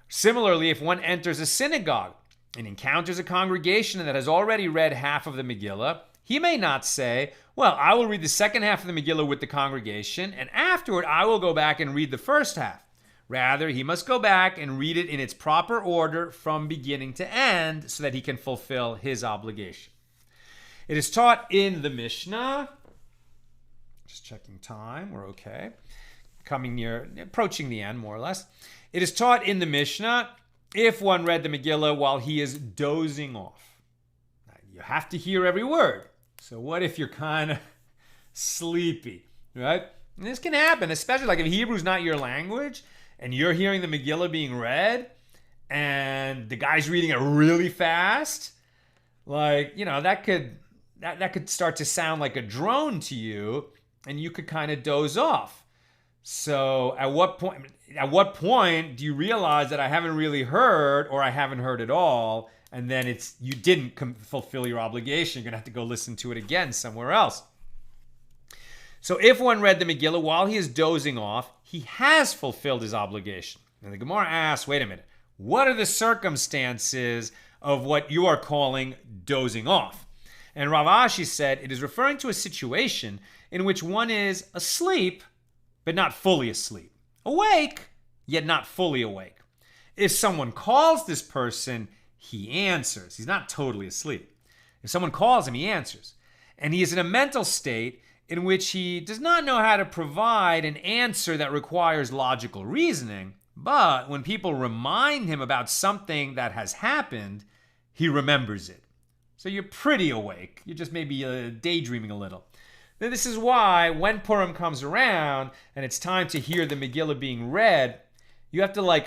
Similarly, if one enters a synagogue and encounters a congregation that has already read half of the Megillah, he may not say, well, I will read the second half of the Megillah with the congregation, and afterward I will go back and read the first half. Rather, he must go back and read it in its proper order from beginning to end so that he can fulfill his obligation. It is taught in the Mishna. Just checking time, we're okay. Approaching the end, more or less. It is taught in the Mishnah, if one read the Megillah while he is dozing off. Now, you have to hear every word. So what if you're kind of sleepy, right? And this can happen, especially like if Hebrew's not your language and you're hearing the Megillah being read and the guy's reading it really fast, that could start to sound like a drone to you, and you could kind of doze off. So at what point do you realize that I haven't really heard, or I haven't heard at all, and then you didn't fulfill your obligation? You're going to have to go listen to it again somewhere else. So if one read the Megillah while he is dozing off, he has fulfilled his obligation. And the Gemara asks, wait a minute, what are the circumstances of what you are calling dozing off? And Rav Ashi said it is referring to a situation in which one is asleep, but not fully asleep. Awake, yet not fully awake. If someone calls this person, he answers. He's not totally asleep. If someone calls him, he answers. And he is in a mental state in which he does not know how to provide an answer that requires logical reasoning, but when people remind him about something that has happened, he remembers it. So you're pretty awake. You're just maybe daydreaming a little. Now, this is why when Purim comes around and it's time to hear the Megillah being read, you have to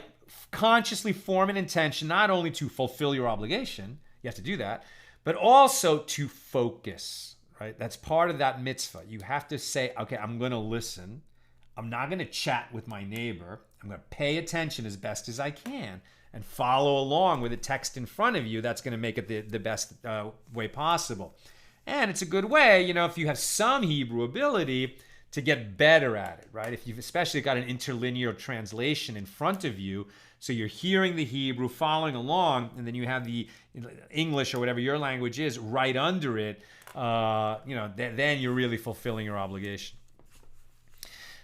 consciously form an intention not only to fulfill your obligation, you have to do that, but also to focus, right? That's part of that mitzvah. You have to say, okay, I'm going to listen. I'm not going to chat with my neighbor. I'm going to pay attention as best as I can and follow along with the text in front of you. That's going to make it the best way possible. And it's a good way, if you have some Hebrew ability, to get better at it, right? If you've especially got an interlinear translation in front of you, so you're hearing the Hebrew, following along, and then you have the English or whatever your language is right under it, then you're really fulfilling your obligation.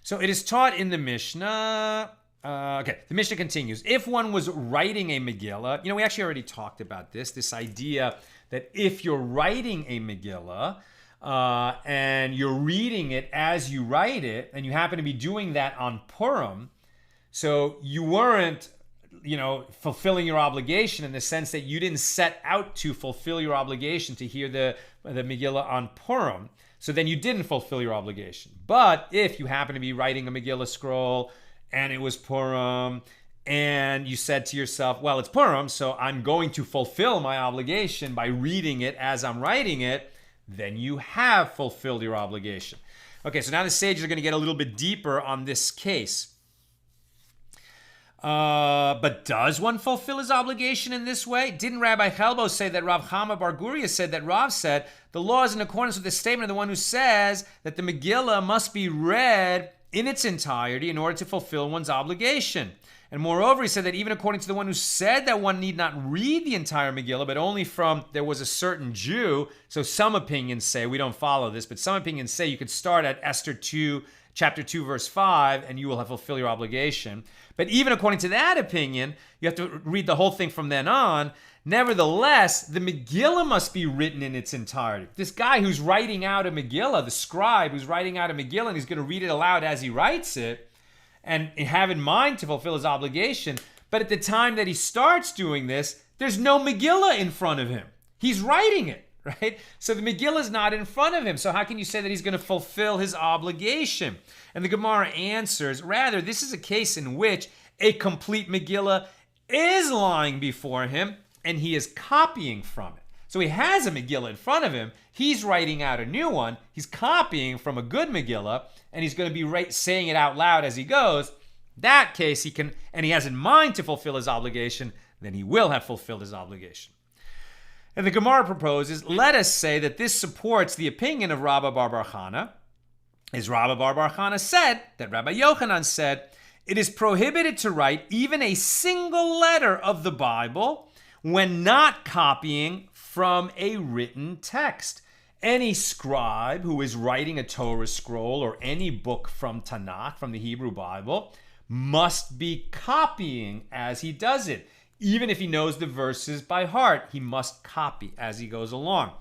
So it is taught in the Mishnah. The Mishnah continues. If one was writing a Megillah, we actually already talked about this idea that if you're writing a Megillah and you're reading it as you write it, and you happen to be doing that on Purim, so you weren't, fulfilling your obligation in the sense that you didn't set out to fulfill your obligation to hear the Megillah on Purim, so then you didn't fulfill your obligation. But if you happen to be writing a Megillah scroll and it was Purim, and you said to yourself, well, it's Purim, so I'm going to fulfill my obligation by reading it as I'm writing it, then you have fulfilled your obligation. Okay, so now the sages are going to get a little bit deeper on this case. But does one fulfill his obligation in this way? Didn't Rabbi Chelbo say that Rav Chama Bar Guria said that Rav said, the law is in accordance with the statement of the one who says that the Megillah must be read in its entirety in order to fulfill one's obligation. And moreover, he said that even according to the one who said that one need not read the entire Megillah, but only from there was a certain Jew. So some opinions say, we don't follow this, but some opinions say you could start at Esther 2, chapter 2, verse 5, and you will have fulfilled your obligation. But even according to that opinion, you have to read the whole thing from then on. Nevertheless, the Megillah must be written in its entirety. This guy who's writing out a Megillah, the scribe who's writing out a Megillah, and he's going to read it aloud as he writes it, and have in mind to fulfill his obligation. But at the time that he starts doing this, there's no Megillah in front of him. He's writing it, right? So the Megillah is not in front of him. So how can you say that he's going to fulfill his obligation? And the Gemara answers, rather, this is a case in which a complete Megillah is lying before him, and he is copying from it. So he has a Megillah in front of him. He's writing out a new one. He's copying from a good Megillah, and he's going to be saying it out loud as he goes. That case, he can, and he has in mind to fulfill his obligation, then he will have fulfilled his obligation. And the Gemara proposes, let us say that this supports the opinion of Rabbi Bar Chana, as Rabbi Bar Chana said, that Rabbi Yochanan said, it is prohibited to write even a single letter of the Bible when not copying from a written text. Any scribe who is writing a Torah scroll or any book from Tanakh, from the Hebrew Bible, must be copying as he does it. Even if he knows the verses by heart, he must copy as he goes along.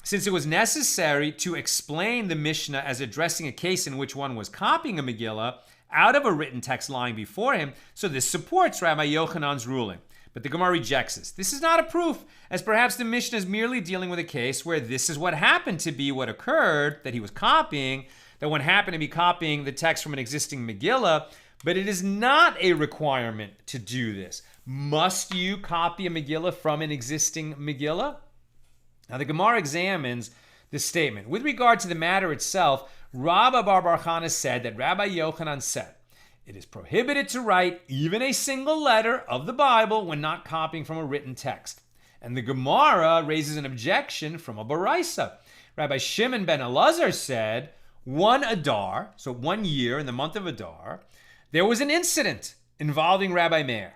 Since it was necessary to explain the Mishnah as addressing a case in which one was copying a Megillah out of a written text lying before him, so this supports Rabbi Yochanan's ruling. But the Gemara rejects this. This is not a proof, as perhaps the Mishnah is merely dealing with a case where this is what happened to be what occurred, that he was copying, that one happened to be copying the text from an existing Megillah, but it is not a requirement to do this. Must you copy a Megillah from an existing Megillah? Now the Gemara examines this statement. With regard to the matter itself, Rabbi Bar Chana said that Rabbi Yochanan said, it is prohibited to write even a single letter of the Bible when not copying from a written text. And the Gemara raises an objection from a Baraisa. Rabbi Shimon ben Elazar said, one Adar, so 1 year in the month of Adar, there was an incident involving Rabbi Meir,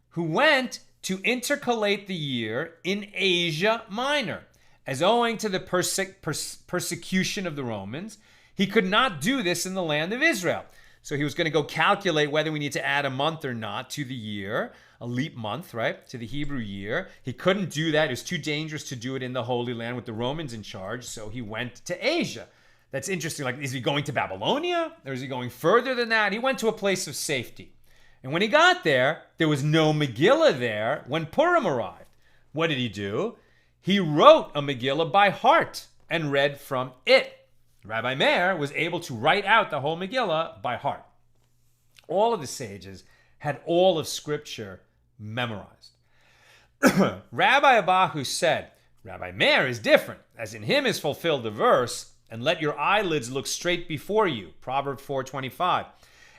who went to intercalate the year in Asia Minor. As owing to the persecution of the Romans, he could not do this in the land of Israel. So he was going to go calculate whether we need to add a month or not to the year, a leap month, right, to the Hebrew year. He couldn't do that. It was too dangerous to do it in the Holy Land with the Romans in charge, so he went to Asia. That's interesting. Like, is he going to Babylonia, or is he going further than that? He went to a place of safety. And when he got there, there was no Megillah there when Purim arrived. What did he do? He wrote a Megillah by heart and read from it. Rabbi Meir was able to write out the whole Megillah by heart. All of the sages had all of Scripture memorized. Rabbi Abahu said, Rabbi Meir is different, as in him is fulfilled the verse, and let your eyelids look straight before you, Proverbs 4:25.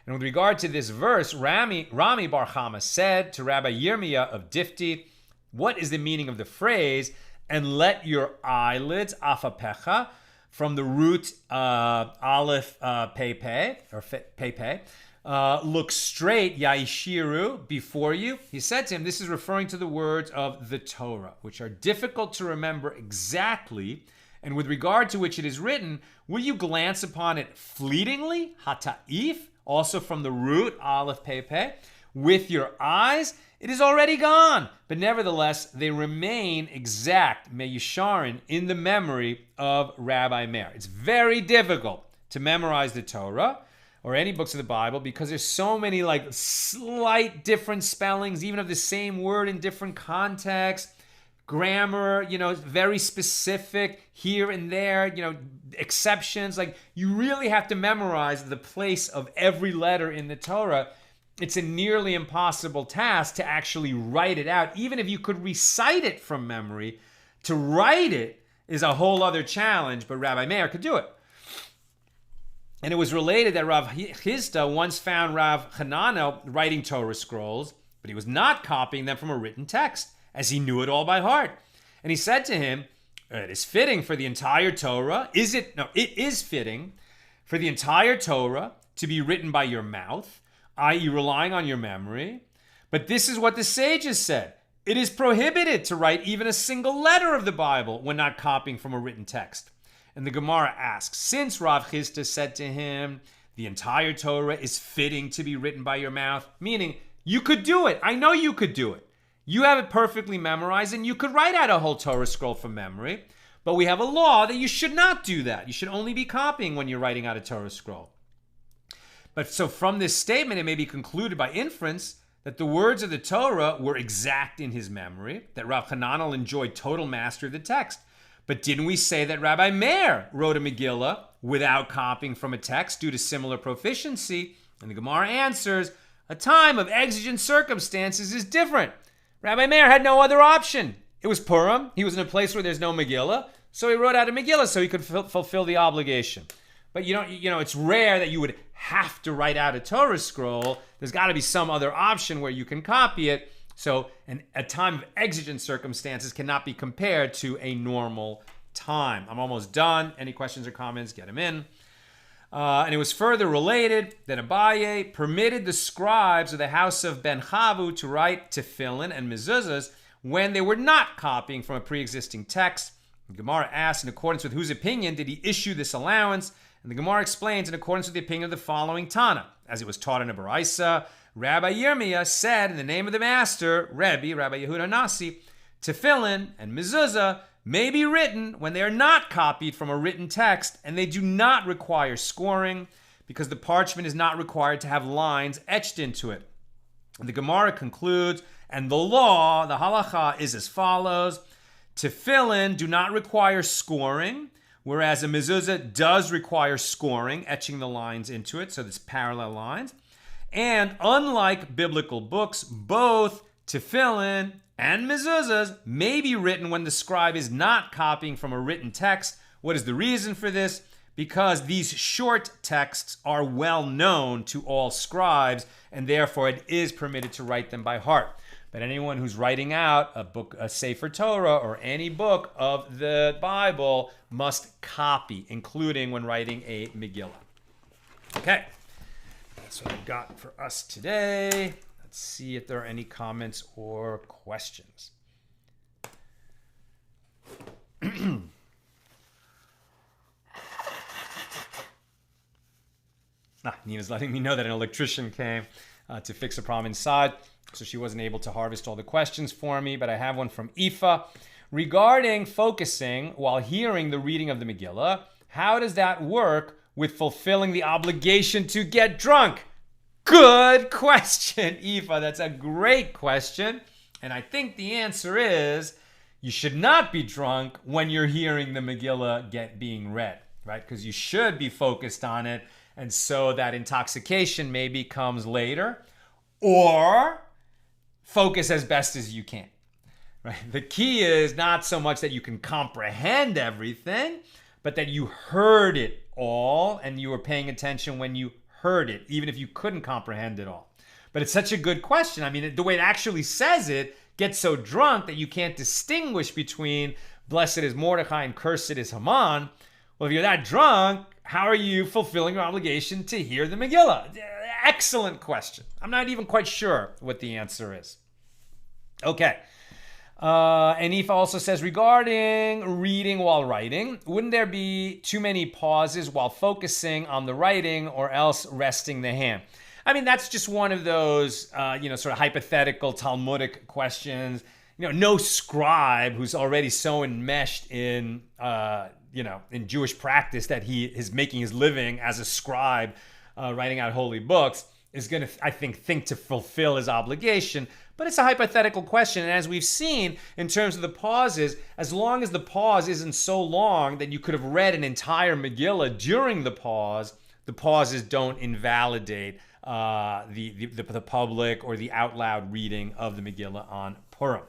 And with regard to this verse, Rami Bar Chama said to Rabbi Yirmiyah of Difti, what is the meaning of the phrase, and let your eyelids, afapecha, from the root aleph pepe, or pepe, look straight, yaishiru, before you? He said to him, this is referring to the words of the Torah, which are difficult to remember exactly, and with regard to which it is written, will you glance upon it fleetingly, hata'if, also from the root aleph pepe, with your eyes? It is already gone, but nevertheless, they remain exact, meyisharin, in the memory of Rabbi Meir. It's very difficult to memorize the Torah or any books of the Bible because there's so many like slight different spellings, even of the same word in different contexts, grammar, very specific here and there, exceptions. Like, you really have to memorize the place of every letter in the Torah. It's a nearly impossible task to actually write it out. Even if you could recite it from memory, to write it is a whole other challenge, but Rabbi Meir could do it. And it was related that Rav Chisda once found Rav Hanano writing Torah scrolls, but he was not copying them from a written text, as he knew it all by heart. And he said to him, it is fitting for the entire Torah. It is fitting for the entire Torah to be written by your mouth, i.e. relying on your memory. But this is what the sages said. It is prohibited to write even a single letter of the Bible when not copying from a written text. And the Gemara asks, since Rav Chisda said to him, the entire Torah is fitting to be written by your mouth, meaning you could do it. I know you could do it. You have it perfectly memorized, and you could write out a whole Torah scroll from memory. But we have a law that you should not do that. You should only be copying when you're writing out a Torah scroll. But so from this statement, it may be concluded by inference that the words of the Torah were exact in his memory, that Rav Hananel enjoyed total mastery of the text. But didn't we say that Rabbi Meir wrote a Megillah without copying from a text due to similar proficiency? And the Gemara answers, a time of exigent circumstances is different. Rabbi Meir had no other option. It was Purim. He was in a place where there's no Megillah, so he wrote out a Megillah so he could fulfill the obligation. But it's rare that you would have to write out a Torah scroll. There's got to be some other option where you can copy it. So a time of exigent circumstances cannot be compared to a normal time. I'm almost done. Any questions or comments, get them in. And it was further related that Abaye permitted the scribes of the house of Ben Chavu to write tefillin and mezuzahs when they were not copying from a pre-existing text. The Gemara asks, in accordance with whose opinion did he issue this allowance? And the Gemara explains, in accordance with the opinion of the following Tana. As it was taught in a Baraisa, Rabbi Yirmiyah said in the name of the master, Rebbi, Rabbi Yehuda Nasi, tefillin and mezuzah may be written when they are not copied from a written text, and they do not require scoring, because the parchment is not required to have lines etched into it. And the Gemara concludes, and the law, the halacha, is as follows. Tefillin do not require scoring, whereas a mezuzah does require scoring, etching the lines into it, so there's parallel lines. And unlike biblical books, both tefillin and mezuzahs may be written when the scribe is not copying from a written text. What is the reason for this? Because these short texts are well known to all scribes, and therefore it is permitted to write them by heart. But anyone who's writing out a book, a Sefer Torah, or any book of the Bible must copy, including when writing a Megillah. Okay, that's what I've got for us today. Let's see if there are any comments or questions. Nina's letting me know that an electrician came to fix a problem inside, so she wasn't able to harvest all the questions for me, but I have one from Aoife. Regarding focusing while hearing the reading of the Megillah, how does that work with fulfilling the obligation to get drunk? Good question, Aoife. That's a great question. And I think the answer is you should not be drunk when you're hearing the Megillah being read, right? Because you should be focused on it, and so that intoxication maybe comes later, or focus as best as you can, right? The key is not so much that you can comprehend everything, but that you heard it all and you were paying attention when you heard it, even if you couldn't comprehend it all. But it's such a good question. I mean, the way it actually says it gets so drunk that you can't distinguish between blessed is Mordechai and cursed is Haman. Well, if you're that drunk, how are you fulfilling your obligation to hear the Megillah? Excellent question. I'm not even quite sure what the answer is. Okay. And Aoife also says, regarding reading while writing, wouldn't there be too many pauses while focusing on the writing or else resting the hand? I mean, that's just one of those, sort of hypothetical Talmudic questions. No scribe who's already so enmeshed in, in Jewish practice that he is making his living as a scribe, writing out holy books, is going to, I think to fulfill his obligation. But it's a hypothetical question. And as we've seen in terms of the pauses, as long as the pause isn't so long that you could have read an entire Megillah during the pauses don't invalidate the public or the out loud reading of the Megillah on Purim.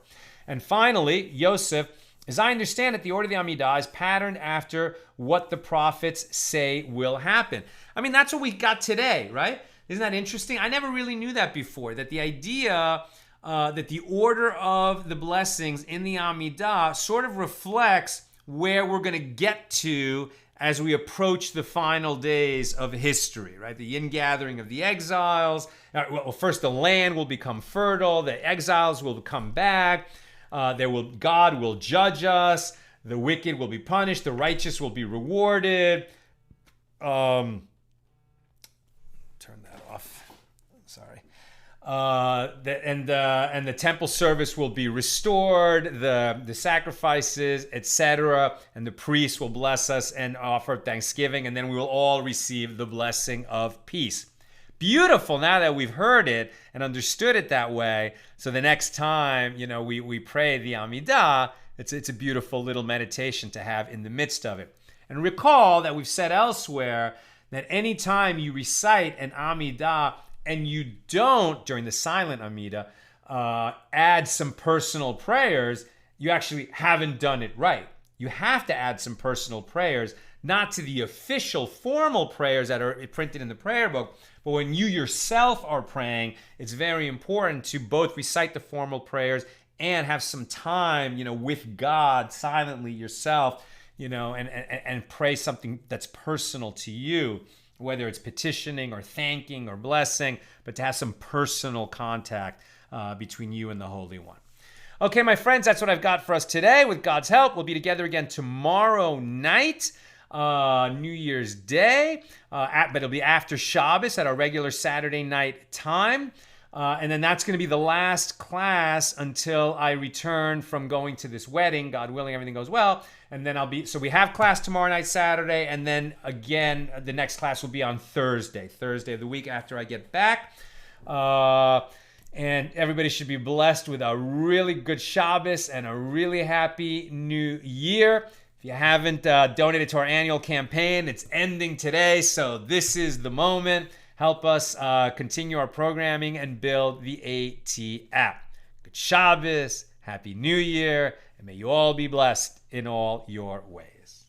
And finally, Yosef, as I understand it, the order of the Amida is patterned after what the prophets say will happen. I mean, that's what we got today, right? Isn't that interesting? I never really knew that before, that the idea that the order of the blessings in the Amida sort of reflects where we're going to get to as we approach the final days of history, right? The ingathering of the exiles. Well, first the land will become fertile. The exiles will come back. God will judge us. The wicked will be punished. The righteous will be rewarded. Turn that off. Sorry. The temple service will be restored, the sacrifices, etc., and the priest will bless us and offer thanksgiving, and then we will all receive the blessing of peace. Beautiful. Now that we've heard it and understood it that way, so the next time we pray the Amida, it's a beautiful little meditation to have in the midst of it. And recall that we've said elsewhere that anytime you recite an Amida and you don't, during the silent Amida, add some personal prayers, you actually haven't done it right. You have to add some personal prayers, not to the official formal prayers that are printed in the prayer book, but when you yourself are praying, it's very important to both recite the formal prayers and have some time, with God silently yourself, and pray something that's personal to you, whether it's petitioning or thanking or blessing, but to have some personal contact between you and the Holy One. Okay, my friends, that's what I've got for us today. With God's help, we'll be together again tomorrow night, New Year's Day, but it'll be after Shabbos at our regular Saturday night time. And then that's going to be the last class until I return from going to this wedding. God willing, everything goes well. And then so we have class tomorrow night, Saturday. And then again, the next class will be on Thursday of the week after I get back. And everybody should be blessed with a really good Shabbos and a really happy new year. If you haven't donated to our annual campaign, it's ending today. So this is the moment. Help us continue our programming and build the AT app. Good Shabbos, Happy New Year, and may you all be blessed in all your ways.